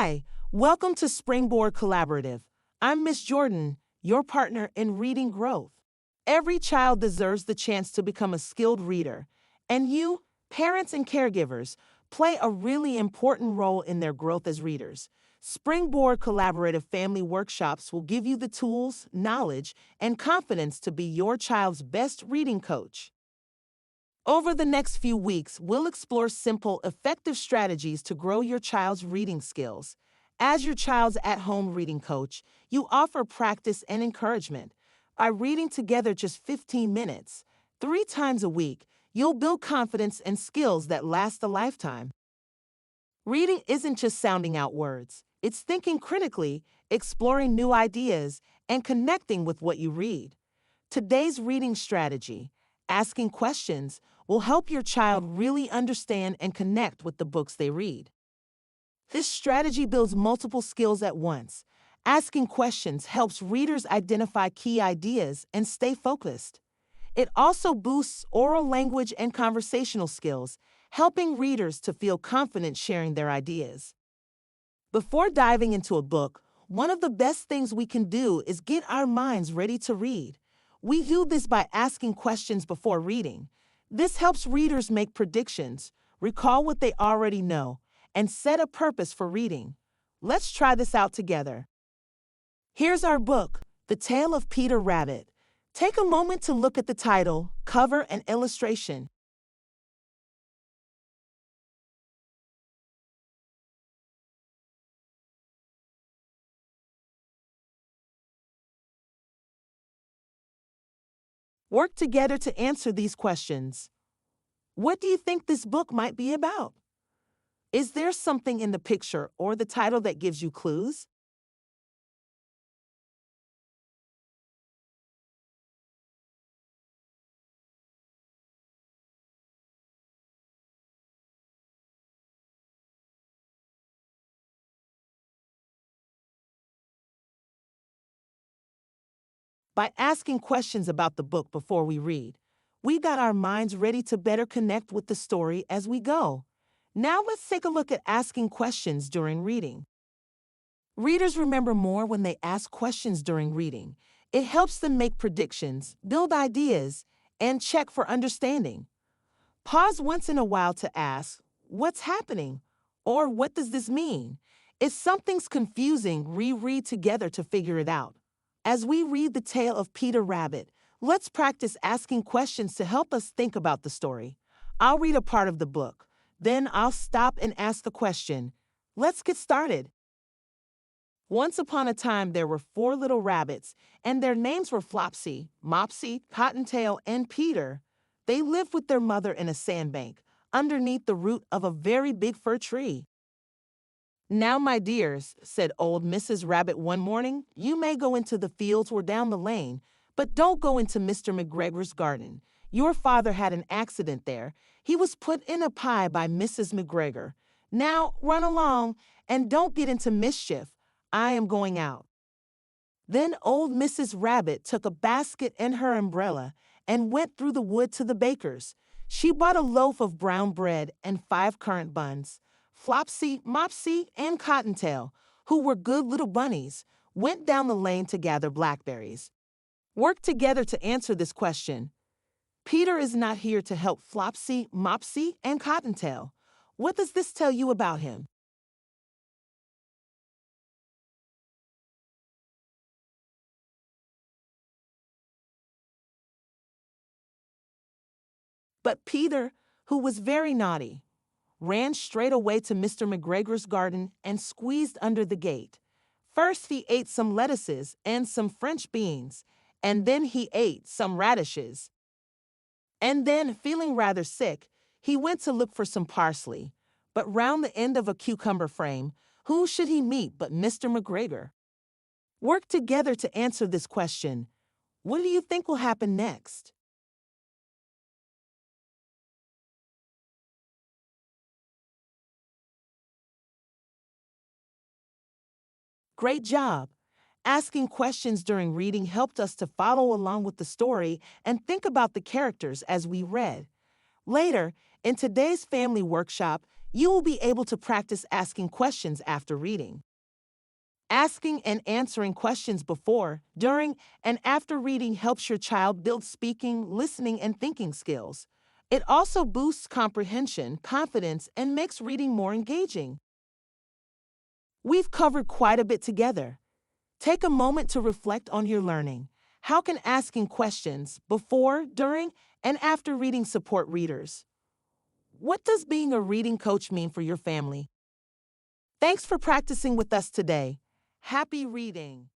Hi, welcome to Springboard Collaborative. I'm Miss Jordan, your partner in reading growth. Every child deserves the chance to become a skilled reader, and you, parents and caregivers, play a really important role in their growth as readers. Springboard Collaborative Family Workshops will give you the tools, knowledge, and confidence to be your child's best reading coach. Over the next few weeks, we'll explore simple, effective strategies to grow your child's reading skills. As your child's at home reading coach, you offer practice and encouragement. By reading together just 15 minutes, 3 times a week, you'll build confidence and skills that last a lifetime. Reading isn't just sounding out words, it's thinking critically, exploring new ideas, and connecting with what you read. Today's reading strategy, asking questions, will help your child really understand and connect with the books they read. This strategy builds multiple skills at once. Asking questions helps readers identify key ideas and stay focused. It also boosts oral language and conversational skills, helping readers to feel confident sharing their ideas. Before diving into a book, one of the best things we can do is get our minds ready to read. We do this by asking questions before reading. This helps readers make predictions, recall what they already know, and set a purpose for reading. Let's try this out together. Here's our book, The Tale of Peter Rabbit. Take a moment to look at the title, cover, and illustration. Work together to answer these questions. What do you think this book might be about? Is there something in the picture or the title that gives you clues? By asking questions about the book before we read, we got our minds ready to better connect with the story as we go. Now let's take a look at asking questions during reading. Readers remember more when they ask questions during reading. It helps them make predictions, build ideas, and check for understanding. Pause once in a while to ask, "What's happening?" Or "What does this mean?" If something's confusing, reread together to figure it out. As we read the tale of Peter Rabbit, let's practice asking questions to help us think about the story. I'll read a part of the book. Then I'll stop and ask the question. Let's get started. Once upon a time, there were 4 little rabbits, and their names were Flopsy, Mopsy, Cottontail, and Peter. They lived with their mother in a sandbank, underneath the root of a very big fir tree. "Now, my dears," said old Mrs. Rabbit one morning, "you may go into the fields or down the lane, but don't go into Mr. McGregor's garden. Your father had an accident there. He was put in a pie by Mrs. McGregor. Now, run along, and don't get into mischief. I am going out." Then old Mrs. Rabbit took a basket and her umbrella and went through the wood to the baker's. She bought a loaf of brown bread and 5 currant buns. Flopsy, Mopsy, and Cottontail, who were good little bunnies, went down the lane to gather blackberries. Work together to answer this question. Peter is not here to help Flopsy, Mopsy, and Cottontail. What does this tell you about him? But Peter, who was very naughty, ran straight away to Mr. McGregor's garden and squeezed under the gate. First, he ate some lettuces and some French beans, and then he ate some radishes. And then, feeling rather sick, he went to look for some parsley. But round the end of a cucumber frame, who should he meet but Mr. McGregor? Work together to answer this question. What do you think will happen next? Great job! Asking questions during reading helped us to follow along with the story and think about the characters as we read. Later, in today's family workshop, You will be able to practice asking questions after reading. Asking and answering questions before, during, and after reading helps your child build speaking, listening, and thinking skills. It also boosts comprehension, confidence, and makes reading more engaging. We've covered quite a bit together. Take a moment to reflect on your learning. How can asking questions before, during, and after reading support readers? What does being a reading coach mean for your family? Thanks for practicing with us today. Happy reading!